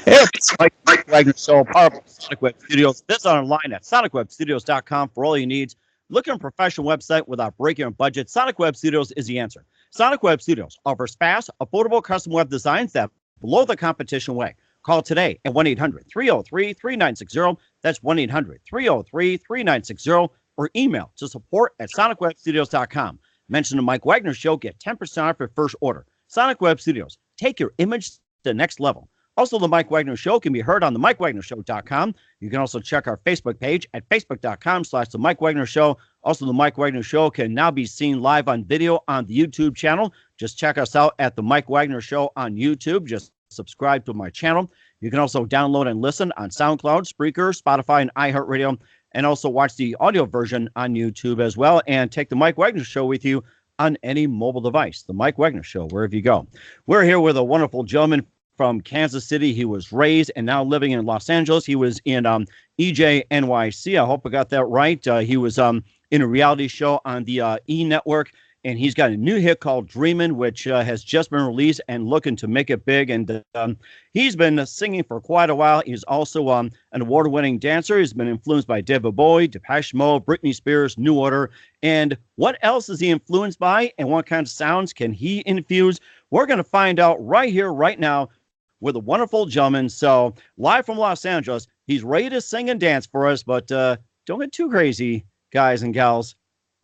Hey, it's Mike Wagner Show, powerful Sonic Web Studios. This online at sonicwebstudios.com for all your needs. Looking for a professional website without breaking your budget? Sonic Web Studios is the answer. Sonic Web Studios offers fast, affordable custom web designs that blow the competition away. Call today at 1-800-303-3960. That's 1-800-303-3960 or email to support at sonicwebstudios.com. Mention the Mike Wagner Show, get 10% off your first order. Sonic Web Studios, take your image to the next level. Also, the Mike Wagner Show can be heard on the MikeWagnerShow.com. You can also check our Facebook page at Facebook.com/The Mike Wagner Show. Also, the Mike Wagner Show can now be seen live on video on the YouTube channel. Just check us out at the Mike Wagner Show on YouTube. Just subscribe to my channel. You can also download and listen on SoundCloud, Spreaker, Spotify, and iHeartRadio, and also watch the audio version on YouTube as well. And take the Mike Wagner Show with you on any mobile device. The Mike Wagner Show, wherever you go. We're here with a wonderful gentleman from Kansas City. He was raised and now living in Los Angeles. He was in EJNYC. I hope I got that right. He was in a reality show on the E Network, and he's got a new hit called Dreamin, which has just been released and looking to make it big. And he's been singing for quite a while. He's also an award-winning dancer. He's been influenced by David Bowie, Depeche Mode, Britney Spears, New Order. And what else is he influenced by, and what kind of sounds can he infuse? We're going to find out right here, right now, with a wonderful gentleman. So, live from Los Angeles, he's ready to sing and dance for us, but don't get too crazy, guys and gals.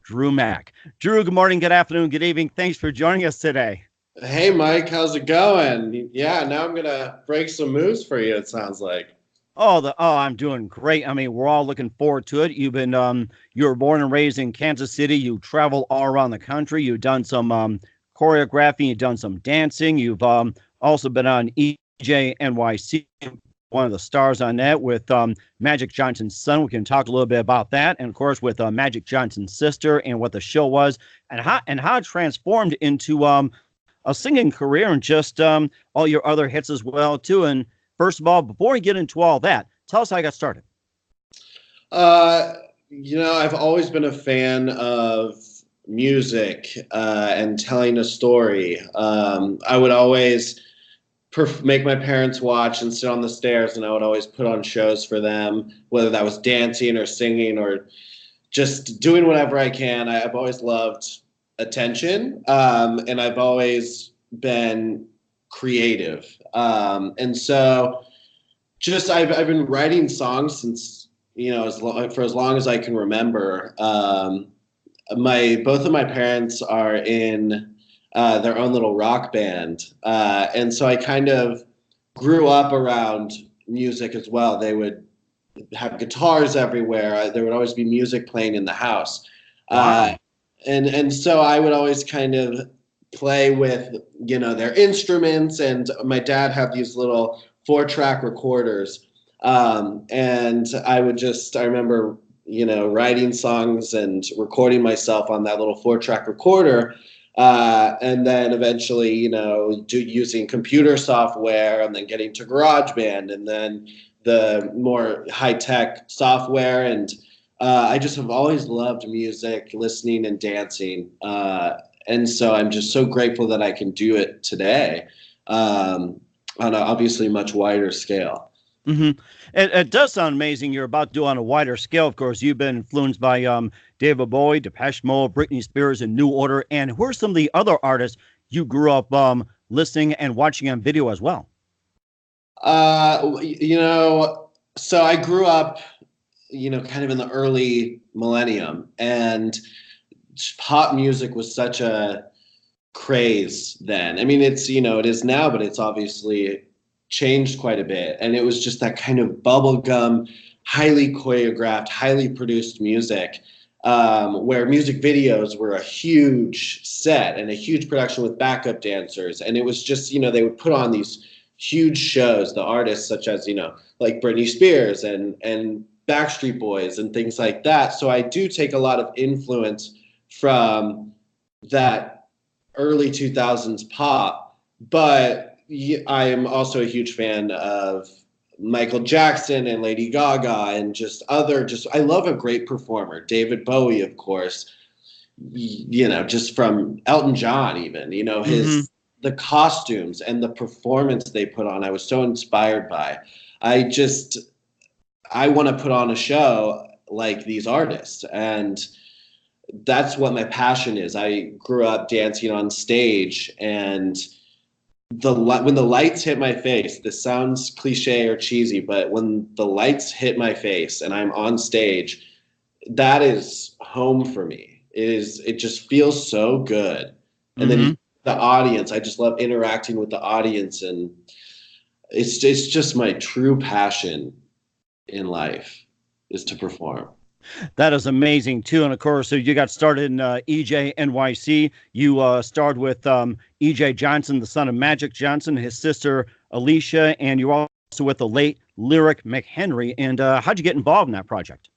Drew Mack. Drew, good morning, good afternoon, good evening. Thanks for joining us today. Hey, Mike, how's it going? Yeah, now I'm going to break some moves for you, it sounds like. I'm doing great. I mean, we're all looking forward to it. You've been, you were born and raised in Kansas City. You travel all around the country. You've done some choreographing. You've done some dancing. You've also been on EJNYC, one of the stars on that with Magic Johnson's son. We can talk a little bit about that, and of course with Magic Johnson's sister and what the show was, and how it transformed into a singing career, and just all your other hits as well too. And first of all, before we get into all that, tell us how you got started. I've always been a fan of music and telling a story. I would always make my parents watch and sit on the stairs, and I would always put on shows for them, whether that was dancing or singing or just doing whatever I can. I've always loved attention, and I've always been creative. And so just I've been writing songs since, for as long as I can remember. Both of my parents are in their own little rock band. And so I kind of grew up around music as well. They would have guitars everywhere. There would always be music playing in the house. Wow. And so I would always kind of play with, their instruments. And my dad had these little 4-track recorders. And I remember, writing songs and recording myself on that little 4-track recorder. And then eventually, using computer software, and then getting to GarageBand, and then the more high-tech software. And I just have always loved music, listening and dancing. And so I'm just so grateful that I can do it today on a obviously much wider scale. Mm-hmm. It does sound amazing. You're about to do on a wider scale. Of course, you've been influenced by David Bowie, Depeche Mode, Britney Spears, and New Order. And who are some of the other artists you grew up listening and watching on video as well? So I grew up, kind of in the early millennium, and pop music was such a craze then. I mean, it is now, but it's obviously changed quite a bit. And it was just that kind of bubblegum, highly choreographed, highly produced music, where music videos were a huge set and a huge production with backup dancers. And it was just, they would put on these huge shows, the artists such as, like Britney Spears and Backstreet Boys and things like that. So I do take a lot of influence from that early 2000s pop, but I am also a huge fan of Michael Jackson and Lady Gaga and I love a great performer. David Bowie, of course, just from Elton John even, his the costumes and the performance they put on, I was so inspired by. I want to put on a show like these artists, and that's what my passion is. I grew up dancing on stage, and when the lights hit my face, this sounds cliche or cheesy, but when the lights hit my face and I'm on stage, that is home for me. It just feels so good. And then the audience, I just love interacting with the audience, and it's just my true passion in life is to perform. That is amazing too. And of course, so you got started in EJNYC. You starred with EJ Johnson, the son of Magic Johnson, his sister Alicia, and you're also with the late Lyric McHenry. And how'd you get involved in that project?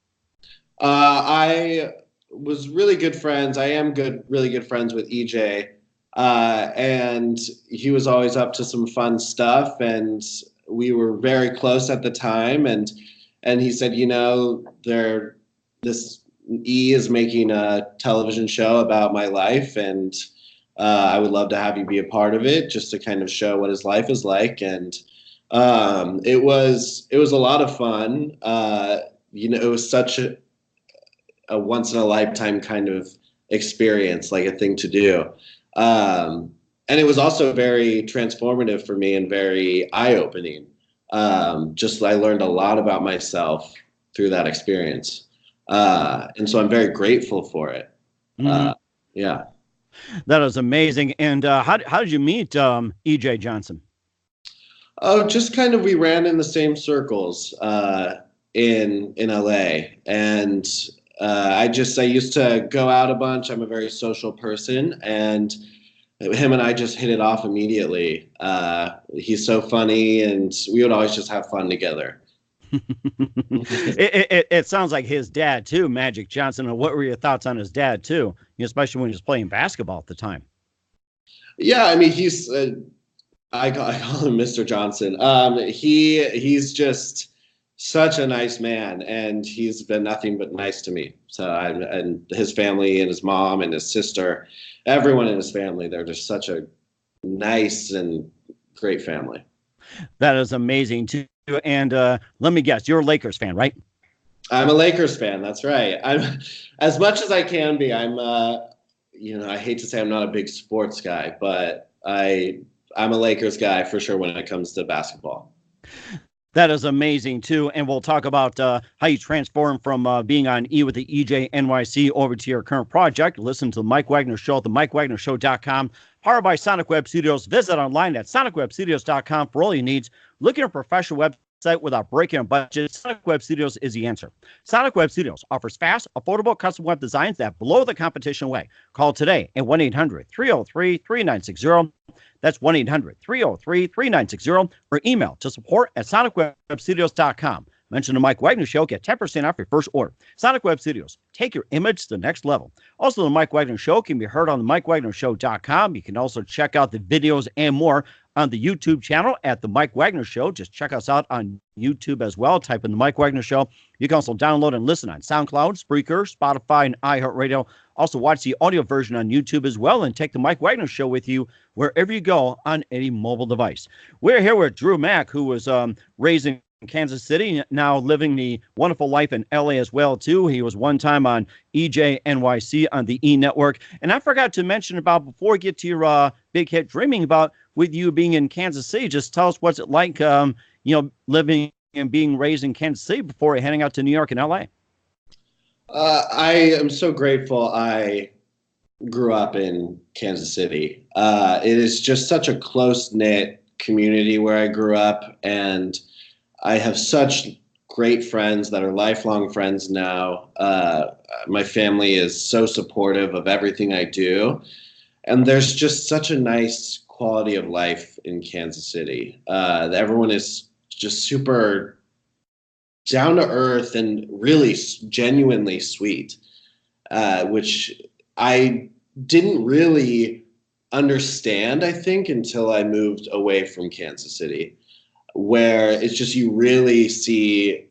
I was really good friends. I am really good friends with EJ. And he was always up to some fun stuff, and we were very close at the time. And he said, this E is making a television show about my life, and I would love to have you be a part of it, just to kind of show what his life is like. And it was a lot of fun. It was such a once in a lifetime kind of experience, like a thing to do. And it was also very transformative for me and very eye-opening. I learned a lot about myself through that experience. And so I'm very grateful for it. Yeah. That is amazing. And how did you meet EJ Johnson? Oh, just kind of, we ran in the same circles in LA. And I used to go out a bunch. I'm a very social person, and him and I just hit it off immediately. He's so funny, and we would always just have fun together. It sounds like his dad too, Magic Johnson. And what were your thoughts on his dad too, especially when he was playing basketball at the time? Yeah, I mean, he's I call him Mr. Johnson. He's just such a nice man, and he's been nothing but nice to me. So and his family and his mom and his sister, everyone in his family, they're just such a nice and great family. That is amazing too. And let me guess, you're a Lakers fan, right? I'm a Lakers fan. That's right. I'm, as much as I can be. I'm, I hate to say I'm not a big sports guy, but I'm a Lakers guy for sure when it comes to basketball. That is amazing too. And we'll talk about how you transform from being on E with the EJNYC over to your current project. Listen to the Mike Wagner Show at the MikeWagnerShow.com. Powered by Sonic Web Studios. Visit online at SonicWebStudios.com for all your needs. Looking at a professional website without breaking a budget? Sonic Web Studios is the answer. Sonic Web Studios offers fast, affordable custom web designs that blow the competition away. Call today at 1-800-303-3960. That's 1-800-303-3960, or email to support@SonicWebStudios.com. Mention the Mike Wagner Show. Get 10% off your first order. Sonic Web Studios. Take your image to the next level. Also, the Mike Wagner Show can be heard on the MikeWagnerShow.com. You can also check out the videos and more on the YouTube channel at the Mike Wagner Show. Just check us out on YouTube as well. Type in the Mike Wagner Show. You can also download and listen on SoundCloud, Spreaker, Spotify, and iHeartRadio. Also, watch the audio version on YouTube as well, and take the Mike Wagner Show with you wherever you go on any mobile device. We're here with Drew Mack, who was raised in Kansas City, now living the wonderful life in LA as well too. He was one time on EJNYC on the E Network. And I forgot to mention about, before we get to your big hit Dreamin, about with you being in Kansas City, just tell us what's it like, living and being raised in Kansas City before heading out to New York and LA. I am so grateful I grew up in Kansas City. It is just such a close-knit community where I grew up, and I have such great friends that are lifelong friends now. My family is so supportive of everything I do. And there's just such a nice quality of life in Kansas City. Everyone is just super down to earth and really genuinely sweet, which I didn't really understand, I think, until I moved away from Kansas City, where it's just, you really see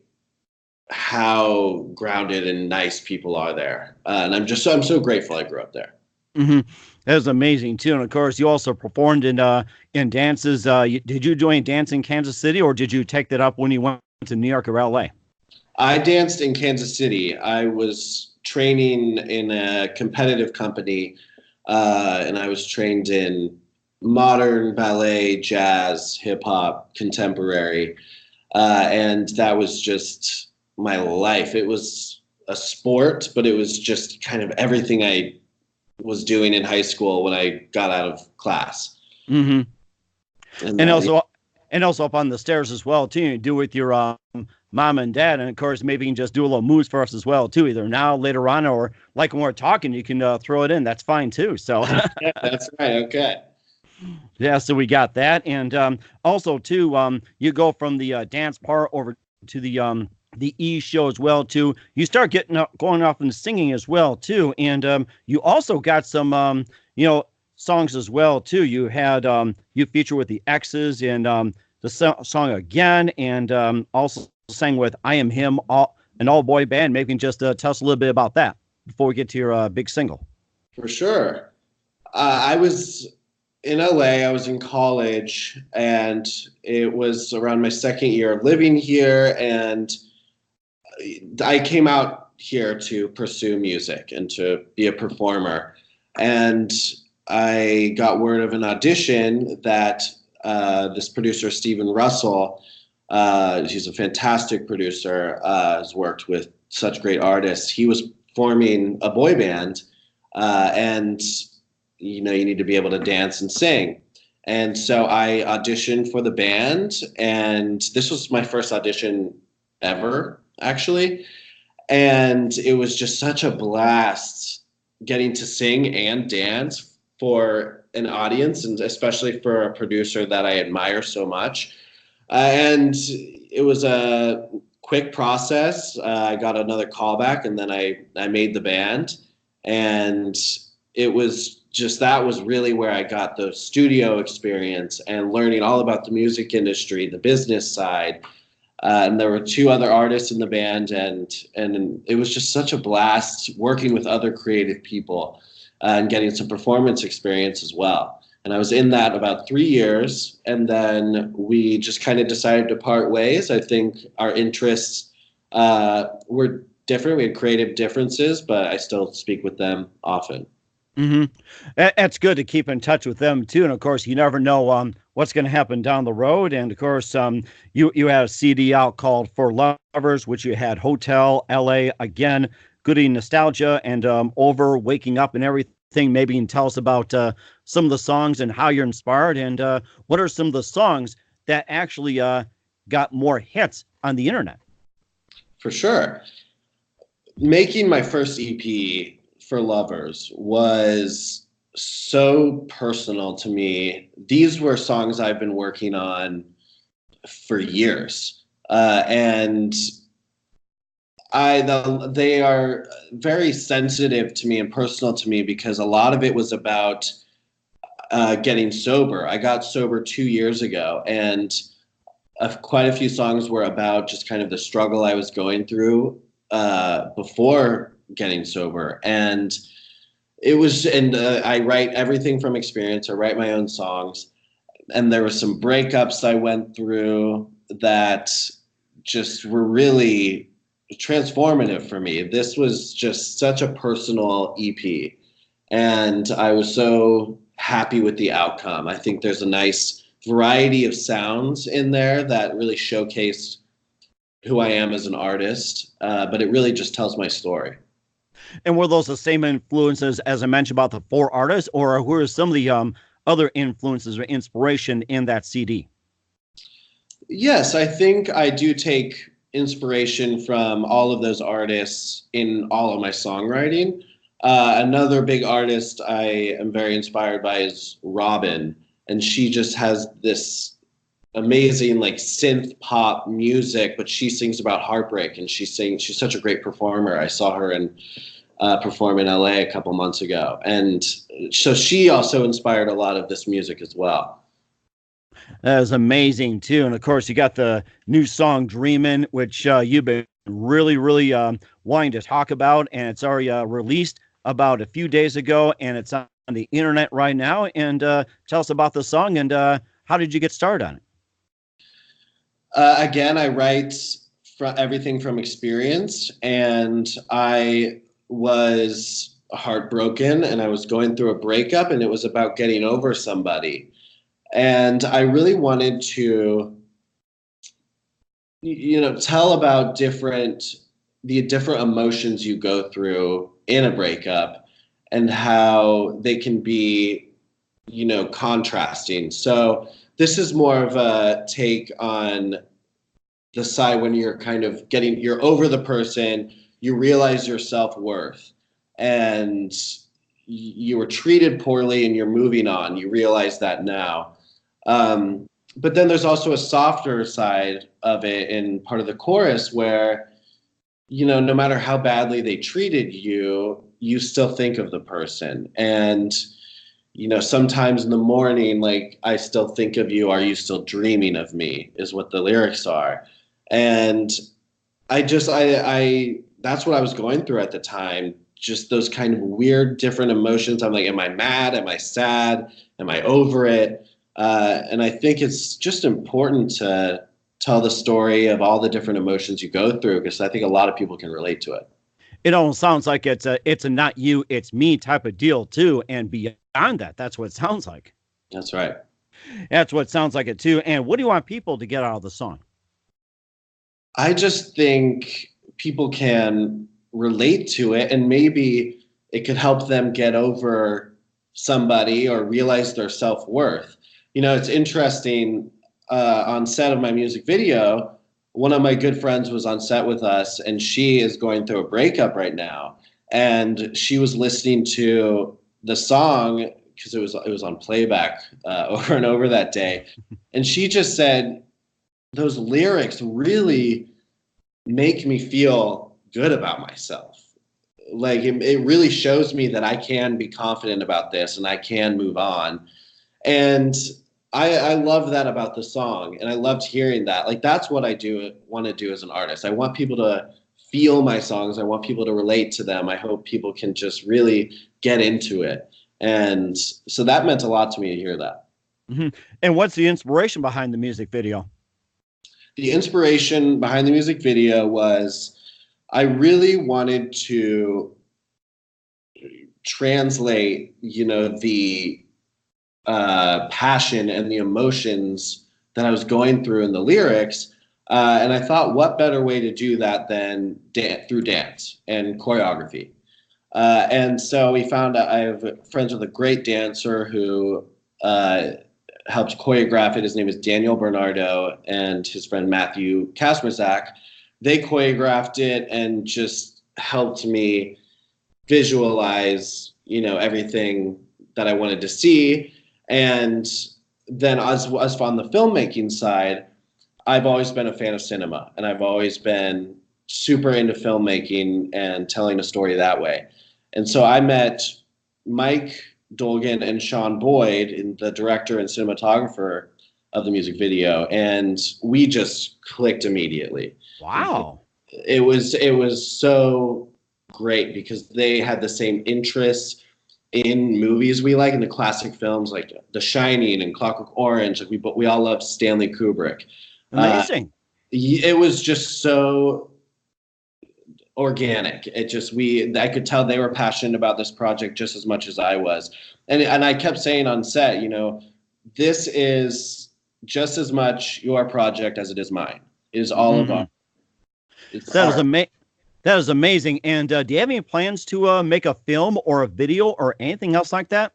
how grounded and nice people are there. And I'm so grateful I grew up there. Hmm. That was amazing too. And of course, you also performed in dances. Did you join dance in Kansas City, or did you take that up when you went to New York or LA? I danced in Kansas City. I was training in a competitive company, and I was trained in modern ballet, jazz, hip hop, contemporary, and that was just my life. It was a sport, but it was just kind of everything I was doing in high school when I got out of class. Hmm. And And also up on the stairs as well too. You do with your mom and dad, and of course maybe you can just do a little moves for us as well too, either now, later on, or like when we're talking, you can throw it in. That's fine too. So yeah, that's right. Okay. yeah, so we got that, and also too, you go from the dance part over to the E show as well too. You start getting up, going off and singing as well too, and you also got some songs as well too. You had you feature with the X's and the song again, and also sang with I Am Him, an all boy band. Maybe you can just tell us a little bit about that before we get to your big single. For sure. I was in LA. I was in college, and it was around my second year of living here. And I came out here to pursue music and to be a performer. And I got word of an audition that this producer, Stephen Russell, he's a fantastic producer, has worked with such great artists. He was forming a boy band, and you need to be able to dance and sing. And so I auditioned for the band, and this was my first audition ever, actually. And it was just such a blast getting to sing and dance for an audience, and especially for a producer that I admire so much. And it was a quick process. I got another callback, and then I made the band. And it was just, that was really where I got the studio experience and learning all about the music industry, the business side. And there were two other artists in the band, and it was just such a blast working with other creative people and getting some performance experience as well. And I was in that about 3 years, and then we just kind of decided to part ways. I think our interests were different. We had creative differences, but I still speak with them often. Hmm. That's good to keep in touch with them too, and of course, you never know what's going to happen down the road. And of course, you had a CD out called For Lovers, which you had Hotel, L.A. again, Goody Nostalgia, and Over, Waking Up, and everything. Maybe you can tell us about some of the songs and how you're inspired, and what are some of the songs that actually got more hits on the internet. For sure. Making my first EP, For Lovers, was so personal to me. These were songs I've been working on for years, and they are very sensitive to me and personal to me because a lot of it was about getting sober. I got sober 2 years ago, and quite a few songs were about just kind of the struggle I was going through before getting sober. And it was, and I write everything from experience. I write my own songs, and there were some breakups I went through that just were really transformative for me. This was just such a personal EP, and I was so happy with the outcome. I think there's a nice variety of sounds in there that really showcase who I am as an artist, but it really just tells my story. And were those the same influences as I mentioned about the four artists, or who are some of the other influences or inspiration in that CD? Yes, I think I do take inspiration from all of those artists in all of my songwriting. Another big artist I am very inspired by is Robin, and she just has this amazing like synth pop music, but she sings about heartbreak, and she's such a great performer. I saw her perform in LA a couple months ago, and so she also inspired a lot of this music as well. That is amazing too, and of course you got the new song "Dreamin," which you've been really wanting to talk about, and it's already released. about a few days ago, and it's on the internet right now. And tell us about the song and how did you get started on it? Again, I write everything from experience, and I was heartbroken and I was going through a breakup, and it was about getting over somebody. And I really wanted to, tell about the different emotions you go through in a breakup and how they can be, contrasting. So this is more of a take on the side when you're kind of you're over the person, you realize your self-worth, and you were treated poorly and you're moving on. You realize that now. But then there's also a softer side of it in part of the chorus where, no matter how badly they treated you, you still think of the person. And, sometimes in the morning, like, I still think of you. Are you still dreaming of me is what the lyrics are. And that's what I was going through at the time. Just those kind of weird, different emotions. I'm like, am I mad? Am I sad? Am I over it? And I think it's just important to tell the story of all the different emotions you go through, because I think a lot of people can relate to it. It almost sounds like it's a not you, it's me type of deal too. And beyond that, that's what it sounds like. That's right. That's what it sounds like it too. And what do you want people to get out of the song? I just think people can relate to it, and maybe it could help them get over somebody or realize their self-worth. It's interesting, on set of my music video, one of my good friends was on set with us, and she is going through a breakup right now. And she was listening to the song because it was on playback over and over that day. And she just said, those lyrics really make me feel good about myself. Like, it really shows me that I can be confident about this and I can move on. And I love that about the song, and I loved hearing that. Like, that's what I want to do as an artist. I want people to feel my songs. I want people to relate to them. I hope people can just really get into it. And so that meant a lot to me to hear that. Mm-hmm. And what's the inspiration behind the music video? The inspiration behind the music video was I really wanted to translate, the passion and the emotions that I was going through in the lyrics. And I thought, what better way to do that than through dance and choreography? And so we found out, I have friends with a great dancer who helped choreograph it. His name is Daniel Bernardo, and his friend Matthew Kasmerzak. They choreographed it and just helped me visualize, everything that I wanted to see. And then as on the filmmaking side, I've always been a fan of cinema, and I've always been super into filmmaking and telling a story that way. And so I met Mike Dolgan and Sean Boyd, the director and cinematographer of the music video, and we just clicked immediately. Wow. It was so great because they had the same interests in movies we like, in the classic films like The Shining and Clockwork Orange. Like we all love Stanley Kubrick. Amazing. It was just so organic. I could tell they were passionate about this project just as much as I was. And I kept saying on set, this is just as much your project as it is mine. It is all of ours. That is amazing. And do you have any plans to make a film or a video or anything else like that?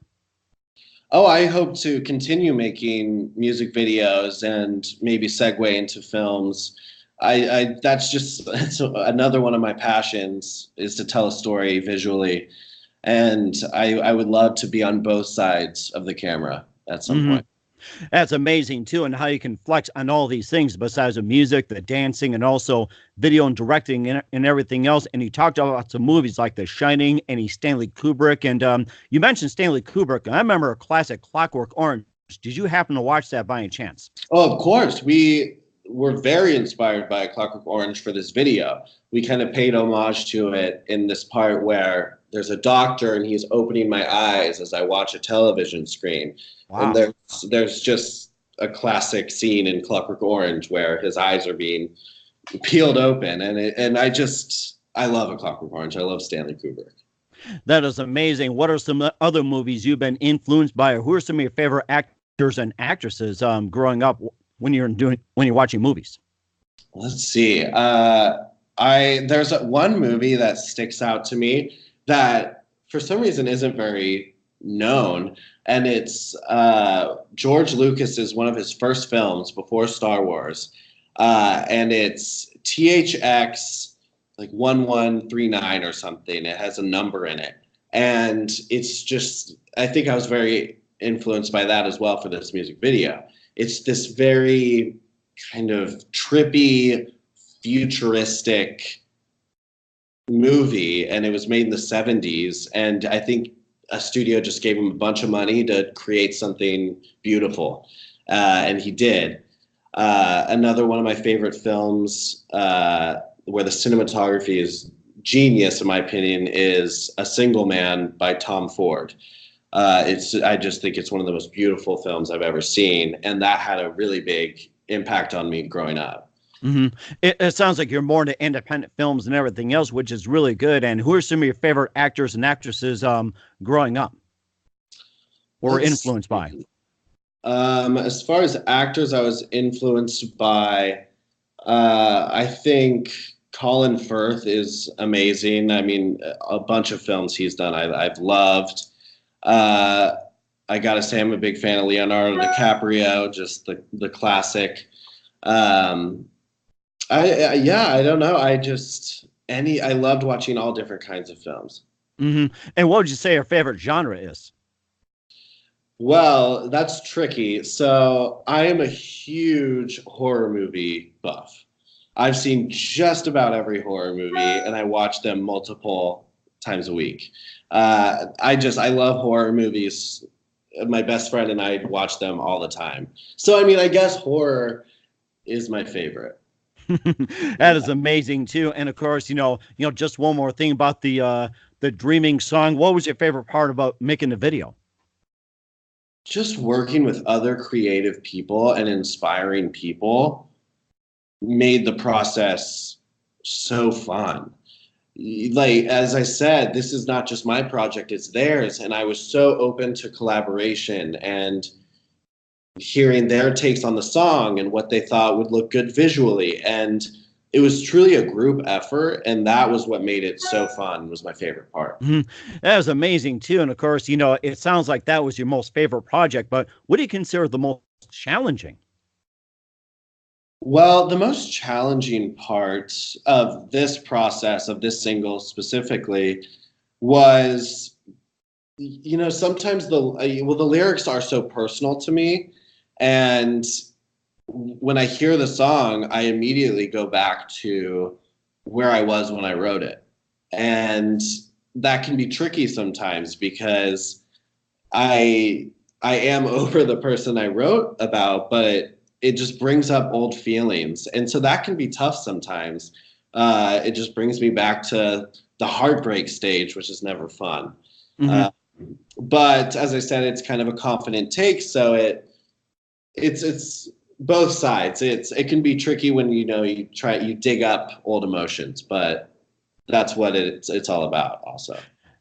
Oh, I hope to continue making music videos and maybe segue into films. That's another one of my passions, is to tell a story visually. And I would love to be on both sides of the camera at some point. That's amazing too, and how you can flex on all these things besides the music, the dancing, and also video and directing and everything else. And you talked about some movies like The Shining and Stanley Kubrick, and you mentioned Stanley Kubrick. And I remember a classic, Clockwork Orange. Did you happen to watch that by any chance? Oh, of course. were very inspired by Clockwork Orange for this video. We kind of paid homage to it in this part where there's a doctor and he's opening my eyes as I watch a television screen. Wow. And there's just a classic scene in Clockwork Orange where his eyes are being peeled open. And I love A Clockwork Orange. I love Stanley Kubrick. That is amazing. What are some other movies you've been influenced by, or who are some of your favorite actors and actresses growing up when you're watching movies? Let's see. There's one movie that sticks out to me that for some reason isn't very known, and it's George Lucas's one of his first films before Star Wars, and it's THX like 1139 or something. It has a number in it, and it's just, I think I was very influenced by that as well for this music video. It's this very kind of trippy, futuristic movie, and it was made in the 70s, and I think a studio just gave him a bunch of money to create something beautiful, and he did. Another one of my favorite films where the cinematography is genius, in my opinion, is A Single Man by Tom Ford. I just think it's one of the most beautiful films I've ever seen, and that had a really big impact on me growing up. Mm-hmm. It sounds like you're more into independent films and everything else, which is really good. And who are some of your favorite actors and actresses growing up or influenced by? As far as actors, I was influenced by, I think Colin Firth is amazing. I mean, a bunch of films he's done I've loved. I gotta say, I'm a big fan of Leonardo DiCaprio, just the classic. I don't know. I loved watching all different kinds of films. Mm-hmm. And what would you say your favorite genre is? Well, that's tricky. So I am a huge horror movie buff. I've seen just about every horror movie, and I watch them multiple times a week. I love horror movies. My best friend and I watch them all the time. So, I mean, I guess horror is my favorite. That is amazing too. And of course, just one more thing about the Dreaming song. What was your favorite part about making the video? Just working with other creative people and inspiring people made the process so fun. Like, as I said, this is not just my project, it's theirs. And I was so open to collaboration and hearing their takes on the song and what they thought would look good visually. And it was truly a group effort, and that was what made it so fun, was my favorite part. Mm-hmm. That was amazing too. And of course, it sounds like that was your most favorite project, but what do you consider the most challenging? Well, the most challenging part of this process, of this single specifically, was, sometimes the lyrics are so personal to me. And when I hear the song, I immediately go back to where I was when I wrote it. And that can be tricky sometimes because I am over the person I wrote about, but it just brings up old feelings. And so that can be tough sometimes. It just brings me back to the heartbreak stage, which is never fun. Mm-hmm. But as I said, it's kind of a confident take. So it's both sides. It can be tricky when, you dig up old emotions, but that's what it's all about also.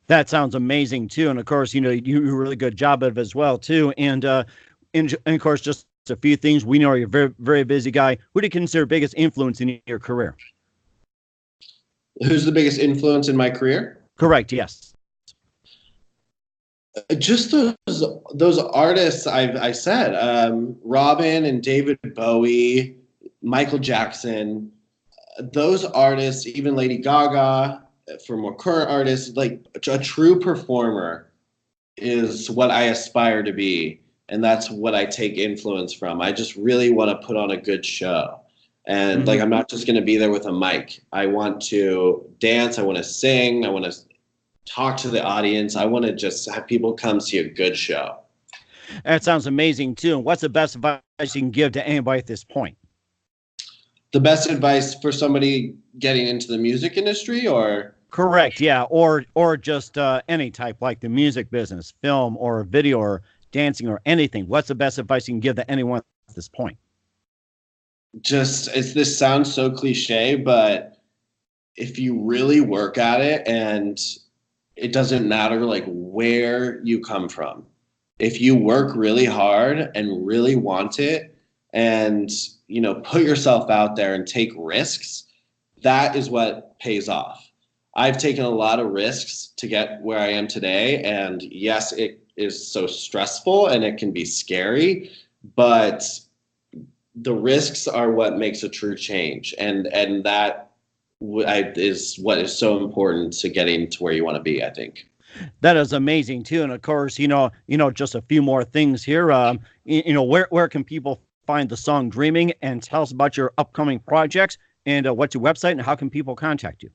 That sounds amazing too. And of course, you do a really good job of it as well too. And of course, just a few things. We know you're a very, very busy guy. Who do you consider biggest influence in your career? Who's the biggest influence in my career? Correct. Yes. Just those artists I said, Robin and David Bowie, Michael Jackson, those artists, even Lady Gaga, for more current artists, like a true performer is what I aspire to be. And that's what I take influence from. I just really want to put on a good show. And mm-hmm. I'm not just going to be there with a mic. I want to dance. I want to sing. I want to talk to the audience. I want to just have people come see a good show. That sounds amazing too. And what's the best advice you can give to anybody at this point? The best advice for somebody getting into the music industry, or? Correct. Yeah. Or just any type, like the music business, film or video or dancing or anything. What's the best advice you can give to anyone at this point? This sounds so cliche, but if you really work at it, and it doesn't matter like where you come from, if you work really hard and really want it, and put yourself out there and take risks, that is what pays off. I've taken a lot of risks to get where I am today, and yes, it is so stressful and it can be scary, but the risks are what makes a true change, and that is what is so important to getting to where you want to be, I think. That is amazing too, and of course, just a few more things here. Where can people find the song "Dreaming"? And tell us about your upcoming projects, and what's your website, and how can people contact you?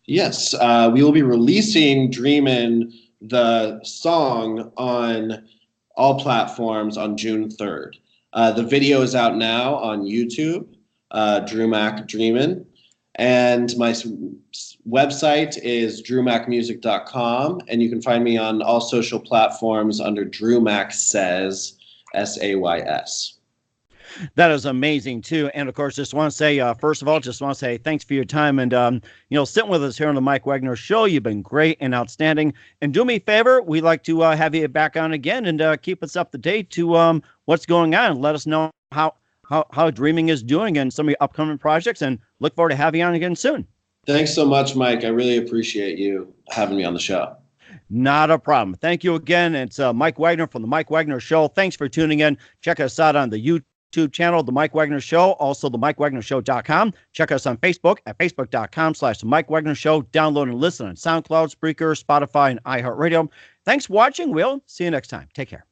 Yes, we will be releasing "Dreamin," the song, on all platforms on June 3rd. The video is out now on YouTube, EJNYC Dreamin. And my website is drewmacmusic.com. And you can find me on all social platforms under Drew Mac Says, SAYS. That is amazing too. And of course, just want to say, first of all, just want to say thanks for your time and, sitting with us here on the Mike Wagner Show. You've been great and outstanding. And do me a favor, we'd like to have you back on again and keep us up to date to what's going on. Let us know how Dreaming is doing and some of your upcoming projects, and look forward to having you on again soon. Thanks so much, Mike. I really appreciate you having me on the show. Not a problem. Thank you again. It's Mike Wagner from the Mike Wagner Show. Thanks for tuning in. Check us out on the YouTube channel, The Mike Wagner Show, also the MikeWagnerShow.com. Check us on Facebook at Facebook.com/The Mike Wagner Show. Download and listen on SoundCloud, Spreaker, Spotify, and iHeartRadio. Thanks for watching. We'll see you next time. Take care.